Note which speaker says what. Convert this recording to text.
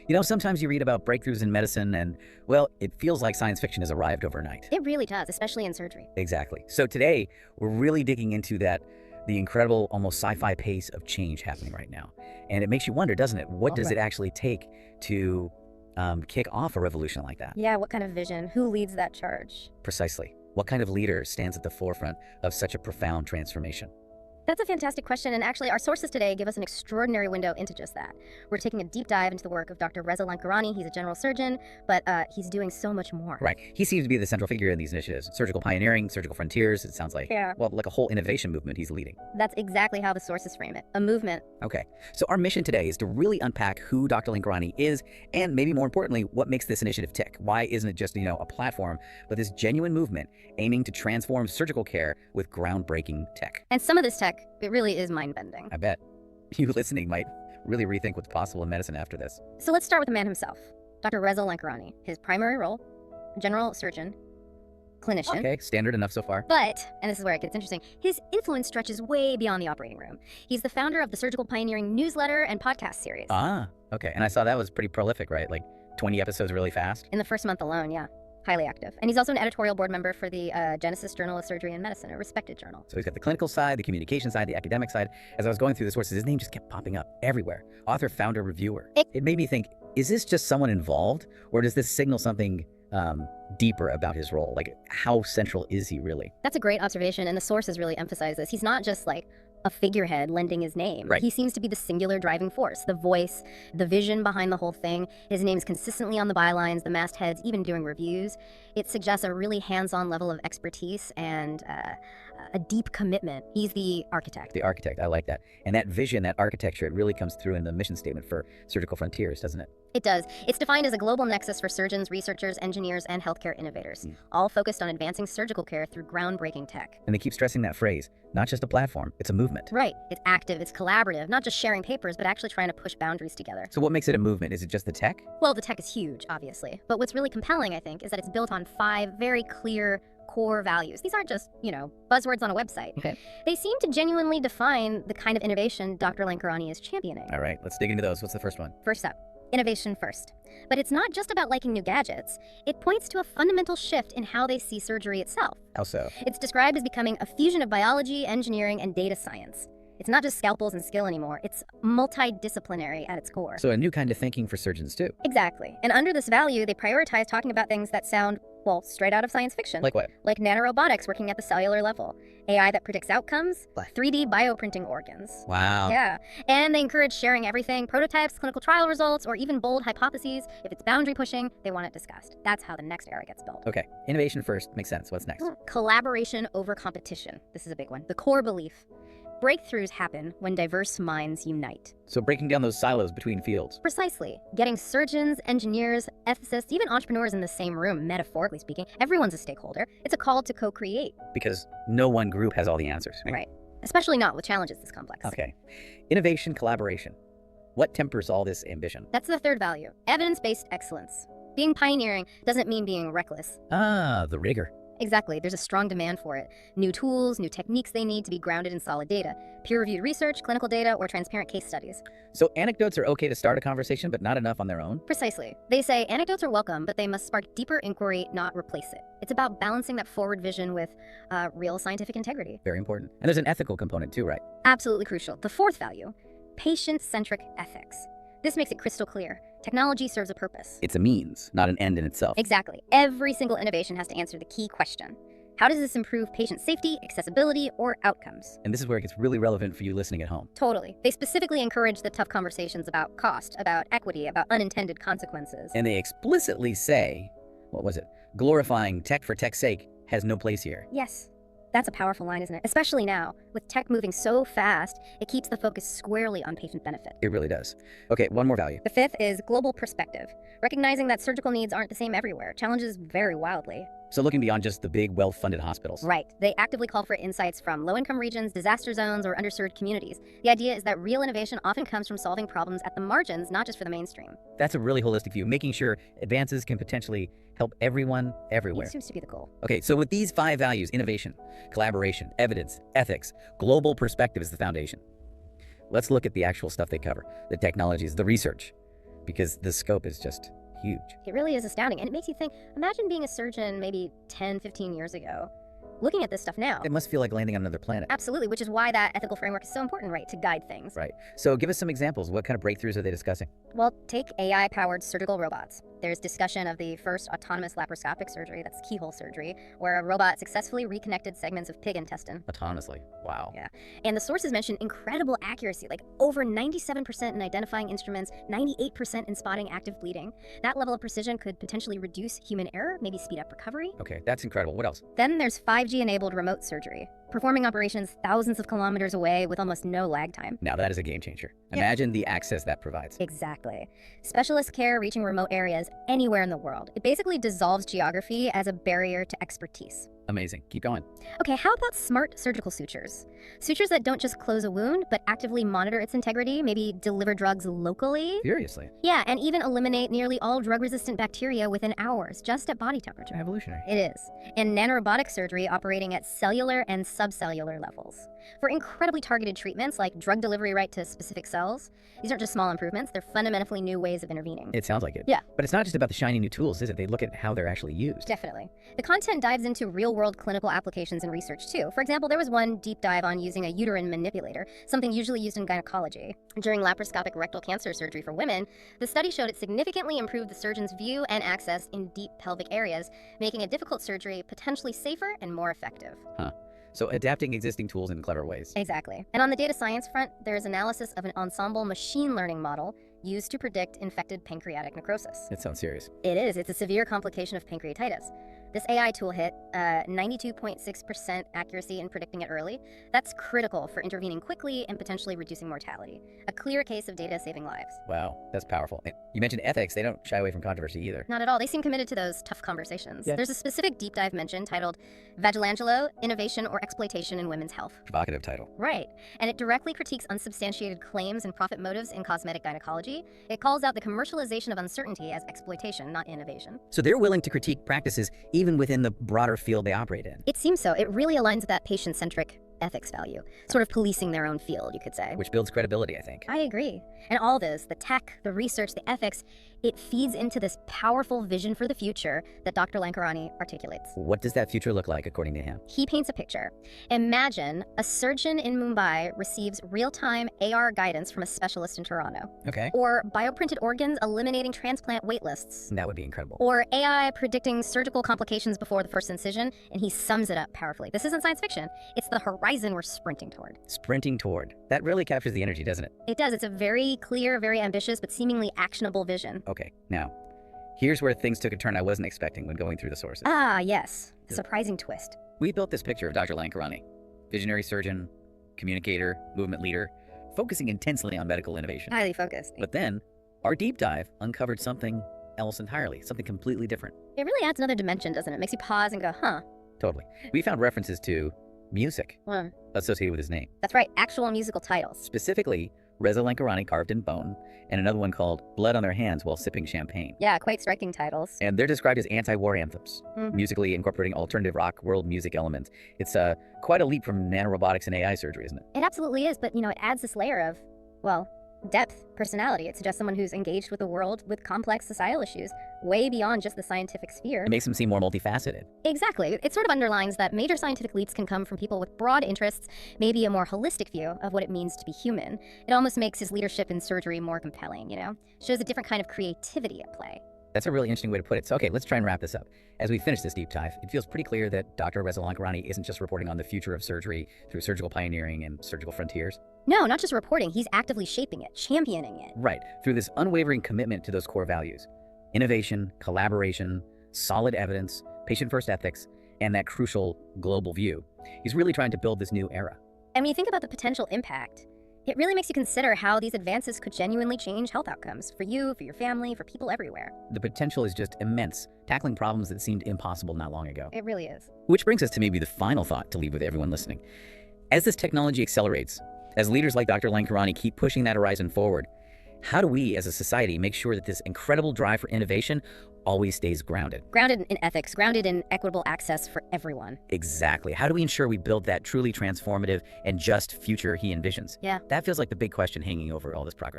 Speaker 1: You know, sometimes you read about breakthroughs in medicine and, well, it feels like science fiction has arrived overnight.
Speaker 2: It really does, especially in surgery.
Speaker 1: Exactly. So today, we're really digging into the incredible, almost sci-fi pace of change happening right now. And it makes you wonder, doesn't it? What does it actually take to kick off a revolution like that?
Speaker 2: Yeah, what kind of vision? Who leads that charge?
Speaker 1: Precisely. What kind of leader stands at the forefront of such a profound transformation?
Speaker 2: That's a fantastic question, and actually our sources today give us an extraordinary window into just that. We're taking a deep dive into the work of Dr. Reza Lankarani. He's a general surgeon, but he's doing so much more.
Speaker 1: Right. He seems to be the central figure in these initiatives. Surgical pioneering, surgical frontiers, it sounds like.
Speaker 2: Yeah.
Speaker 1: Well, like a whole innovation movement he's leading.
Speaker 2: That's exactly how the sources frame it, a movement.
Speaker 1: Okay. So our mission today is to really unpack who Dr. Lankarani is, and maybe more importantly, what makes this initiative tick. Why isn't it just, a platform, but this genuine movement aiming to transform surgical care with groundbreaking tech?
Speaker 2: And some of this tech, it really is mind-bending.
Speaker 1: I bet you listening might really rethink what's possible in medicine after this.
Speaker 2: So let's start with the man himself, Dr. Reza Lankarani. His primary role, general surgeon, clinician.
Speaker 1: Okay, standard enough so far.
Speaker 2: But, and this is where it gets interesting, his influence stretches way beyond the operating room. He's the founder of the Surgical Pioneering newsletter and podcast series.
Speaker 1: Ah, okay. And I saw that was pretty prolific, right? Like 20 episodes really fast?
Speaker 2: In the first month alone, yeah. Highly active. And he's also an editorial board member for the Genesis Journal of Surgery and Medicine, a respected journal.
Speaker 1: So he's got the clinical side, the communication side, the academic side. As I was going through the sources, his name just kept popping up everywhere. Author, founder, reviewer. It made me think, is this just someone involved, or does this signal something deeper about his role? Like, how central is he really?
Speaker 2: That's a great observation, and the sources really emphasize this. He's not just like a figurehead lending his name.
Speaker 1: Right.
Speaker 2: He seems to be the singular driving force, the voice, the vision behind the whole thing. His name is consistently on the bylines, the mastheads, even doing reviews. It suggests a really hands-on level of expertise and a deep commitment. He's the architect.
Speaker 1: The architect, I like that. And that vision, that architecture, it really comes through in the mission statement for Surgical Frontiers, doesn't it?
Speaker 2: It does. It's defined as a global nexus for surgeons, researchers, engineers, and healthcare innovators, all focused on advancing surgical care through groundbreaking tech.
Speaker 1: And they keep stressing that phrase, not just a platform, it's a movement.
Speaker 2: Right. It's active, it's collaborative, not just sharing papers, but actually trying to push boundaries together.
Speaker 1: So what makes it a movement? Is it just the tech?
Speaker 2: Well, the tech is huge, obviously. But what's really compelling, I think, is that it's built on 5 very clear core values. These aren't just, buzzwords on a website.
Speaker 1: Okay.
Speaker 2: They seem to genuinely define the kind of innovation Dr. Lankarani is championing.
Speaker 1: All right, let's dig into those. What's the first one?
Speaker 2: First up, innovation first. But it's not just about liking new gadgets. It points to a fundamental shift in how they see surgery itself.
Speaker 1: How so?
Speaker 2: It's described as becoming a fusion of biology, engineering, and data science. It's not just scalpels and skill anymore. It's multidisciplinary at its core.
Speaker 1: So a new kind of thinking for surgeons too.
Speaker 2: Exactly. And under this value, they prioritize talking about things that sound, straight out of science fiction.
Speaker 1: Like what?
Speaker 2: Like nanorobotics working at the cellular level, AI that predicts outcomes, 3D bioprinting organs.
Speaker 1: Wow.
Speaker 2: Yeah. And they encourage sharing everything, prototypes, clinical trial results, or even bold hypotheses. If it's boundary pushing, they want it discussed. That's how the next era gets built.
Speaker 1: Okay, innovation first makes sense. What's next?
Speaker 2: Collaboration over competition. This is a big one. The core belief. Breakthroughs happen when diverse minds unite.
Speaker 1: So breaking down those silos between fields.
Speaker 2: Precisely. Getting surgeons, engineers, ethicists, even entrepreneurs in the same room, metaphorically speaking. Everyone's a stakeholder. It's a call to co-create.
Speaker 1: Because no one group has all the answers.
Speaker 2: Right. Especially not with challenges this complex.
Speaker 1: Okay. Innovation, collaboration. What tempers all this ambition?
Speaker 2: That's the third value. Evidence-based excellence. Being pioneering doesn't mean being reckless.
Speaker 1: Ah, the rigor.
Speaker 2: Exactly. There's a strong demand for it. New tools, new techniques they need to be grounded in solid data. Peer-reviewed research, clinical data, or transparent case studies.
Speaker 1: So anecdotes are okay to start a conversation, but not enough on their own?
Speaker 2: Precisely. They say anecdotes are welcome, but they must spark deeper inquiry, not replace it. It's about balancing that forward vision with real scientific integrity.
Speaker 1: Very important. And there's an ethical component too, right?
Speaker 2: Absolutely crucial. The fourth value, patient-centric ethics. This makes it crystal clear. Technology serves a purpose.
Speaker 1: It's a means, not an end in itself.
Speaker 2: Exactly. Every single innovation has to answer the key question. How does this improve patient safety, accessibility, or outcomes?
Speaker 1: And this is where it gets really relevant for you listening at home.
Speaker 2: Totally. They specifically encourage the tough conversations about cost, about equity, about unintended consequences.
Speaker 1: And they explicitly say, glorifying tech for tech's sake has no place here.
Speaker 2: Yes. That's a powerful line, isn't it? Especially now, with tech moving so fast, it keeps the focus squarely on patient benefit.
Speaker 1: It really does. Okay, one more value.
Speaker 2: The fifth is global perspective, recognizing that surgical needs aren't the same everywhere. Challenges vary wildly.
Speaker 1: So looking beyond just the big, well-funded hospitals.
Speaker 2: Right. They actively call for insights from low-income regions, disaster zones, or underserved communities. The idea is that real innovation often comes from solving problems at the margins, not just for the mainstream.
Speaker 1: That's a really holistic view, making sure advances can potentially help everyone, everywhere.
Speaker 2: It seems to be the goal.
Speaker 1: Okay, so with these 5 values, innovation, collaboration, evidence, ethics, global perspective is the foundation. Let's look at the actual stuff they cover, the technologies, the research. because the scope is just huge.
Speaker 2: It really is astounding. And it makes you think, imagine being a surgeon maybe 10, 15 years ago, looking at this stuff now.
Speaker 1: It must feel like landing on another planet.
Speaker 2: Absolutely, which is why that ethical framework is so important, right, to guide things.
Speaker 1: Right. So give us some examples. What kind of breakthroughs are they discussing?
Speaker 2: Well, take AI-powered surgical robots. There's discussion of the first autonomous laparoscopic surgery, that's keyhole surgery, where a robot successfully reconnected segments of pig intestine.
Speaker 1: Autonomously. Wow.
Speaker 2: Yeah. And the sources mention incredible accuracy, like over 97% in identifying instruments, 98% in spotting active bleeding. That level of precision could potentially reduce human error, maybe speed up recovery.
Speaker 1: Okay, that's incredible. What else?
Speaker 2: Then there's 5G-enabled remote surgery, performing operations thousands of kilometers away with almost no lag time.
Speaker 1: Now that is a game changer.
Speaker 2: Yeah.
Speaker 1: Imagine the access that provides.
Speaker 2: Exactly. Specialist care reaching remote areas anywhere in the world. It basically dissolves geography as a barrier to expertise.
Speaker 1: Amazing. Keep going.
Speaker 2: Okay, how about smart surgical sutures? Sutures that don't just close a wound, but actively monitor its integrity, maybe deliver drugs locally.
Speaker 1: Seriously.
Speaker 2: Yeah, and even eliminate nearly all drug-resistant bacteria within hours, just at body temperature.
Speaker 1: Evolutionary.
Speaker 2: It is. And nanorobotic surgery operating at cellular and subcellular levels. For incredibly targeted treatments like drug delivery right to specific cells, these aren't just small improvements, they're fundamentally new ways of intervening.
Speaker 1: It sounds like it.
Speaker 2: Yeah.
Speaker 1: But it's not just about the shiny new tools, is it? They look at how they're actually used.
Speaker 2: Definitely. The content dives into real-world clinical applications and research too. For example, there was one deep dive on using a uterine manipulator, something usually used in gynecology. During laparoscopic rectal cancer surgery for women, the study showed it significantly improved the surgeon's view and access in deep pelvic areas, making a difficult surgery potentially safer and more effective.
Speaker 1: So adapting existing tools in clever ways.
Speaker 2: Exactly. And on the data science front, there's analysis of an ensemble machine learning model used to predict infected pancreatic necrosis.
Speaker 1: That sounds serious.
Speaker 2: It is. It's a severe complication of pancreatitis. This AI tool hit 92.6% accuracy in predicting it early. That's critical for intervening quickly and potentially reducing mortality. A clear case of data saving lives.
Speaker 1: Wow, that's powerful. And you mentioned ethics. They don't shy away from controversy either.
Speaker 2: Not at all. They seem committed to those tough conversations.
Speaker 1: Yeah.
Speaker 2: There's a specific deep dive mention titled Vagilangelo, Innovation or Exploitation in Women's Health.
Speaker 1: Provocative title.
Speaker 2: Right. And it directly critiques unsubstantiated claims and profit motives in cosmetic gynecology. It calls out the commercialization of uncertainty as exploitation, not innovation.
Speaker 1: So they're willing to critique practices even within the broader field they operate in.
Speaker 2: It seems so. It really aligns with that patient-centric ethics value, sort of policing their own field, you could say.
Speaker 1: Which builds credibility, I think.
Speaker 2: I agree. And all this, the tech, the research, the ethics, it feeds into this powerful vision for the future that Dr. Lankarani articulates.
Speaker 1: What does that future look like according to him?
Speaker 2: He paints a picture. Imagine a surgeon in Mumbai receives real-time AR guidance from a specialist in Toronto.
Speaker 1: Okay.
Speaker 2: Or bioprinted organs eliminating transplant wait lists.
Speaker 1: That would be incredible.
Speaker 2: Or AI predicting surgical complications before the first incision, and he sums it up powerfully. This isn't science fiction. It's the horizon we're sprinting toward.
Speaker 1: Sprinting toward. That really captures the energy, doesn't it?
Speaker 2: It does. It's a very clear, very ambitious, but seemingly actionable vision.
Speaker 1: Okay, now, here's where things took a turn I wasn't expecting when going through the sources.
Speaker 2: Ah, yes. The surprising twist.
Speaker 1: We built this picture of Dr. Lankarani, visionary surgeon, communicator, movement leader, focusing intensely on medical innovation.
Speaker 2: Highly focused.
Speaker 1: But then, our deep dive uncovered something else entirely, something completely different.
Speaker 2: It really adds another dimension, doesn't it? Makes you pause and go, huh.
Speaker 1: Totally. We found references to music
Speaker 2: Well,
Speaker 1: associated with his name.
Speaker 2: that's right. Actual musical titles.
Speaker 1: Specifically, Reza Lankarani carved in bone, and another one called Blood on Their Hands While Sipping Champagne.
Speaker 2: Yeah, quite striking titles.
Speaker 1: And they're described as anti-war anthems,
Speaker 2: Mhm.
Speaker 1: musically incorporating alternative rock world music elements. It's quite a leap from nanorobotics and AI surgery, isn't it?
Speaker 2: It absolutely is, but it adds this layer of, well, depth, personality. It suggests someone who's engaged with the world with complex societal issues, way beyond just the scientific sphere.
Speaker 1: It makes him seem more multifaceted.
Speaker 2: Exactly. It sort of underlines that major scientific leaps can come from people with broad interests, maybe a more holistic view of what it means to be human. It almost makes his leadership in surgery more compelling, Shows a different kind of creativity at play.
Speaker 1: That's a really interesting way to put it. So, okay, let's try and wrap this up. As we finish this deep dive, it feels pretty clear that Dr. Reza Lankarani isn't just reporting on the future of surgery through surgical pioneering and surgical frontiers.
Speaker 2: No, not just reporting. He's actively shaping it, championing it.
Speaker 1: Right, through this unwavering commitment to those core values: innovation, collaboration, solid evidence, patient-first ethics, and that crucial global view. He's really trying to build this new era.
Speaker 2: And when you think about the potential impact, it really makes you consider how these advances could genuinely change health outcomes for you, for your family, for people everywhere.
Speaker 1: The potential is just immense, tackling problems that seemed impossible not long ago.
Speaker 2: It really is.
Speaker 1: Which brings us to maybe the final thought to leave with everyone listening. As this technology accelerates, as leaders like Dr. Lankarani keep pushing that horizon forward, how do we as a society make sure that this incredible drive for innovation always stays grounded?
Speaker 2: Grounded in ethics, grounded in equitable access for everyone.
Speaker 1: Exactly. How do we ensure we build that truly transformative and just future he envisions?
Speaker 2: Yeah.
Speaker 1: That feels like the big question hanging over all this progress.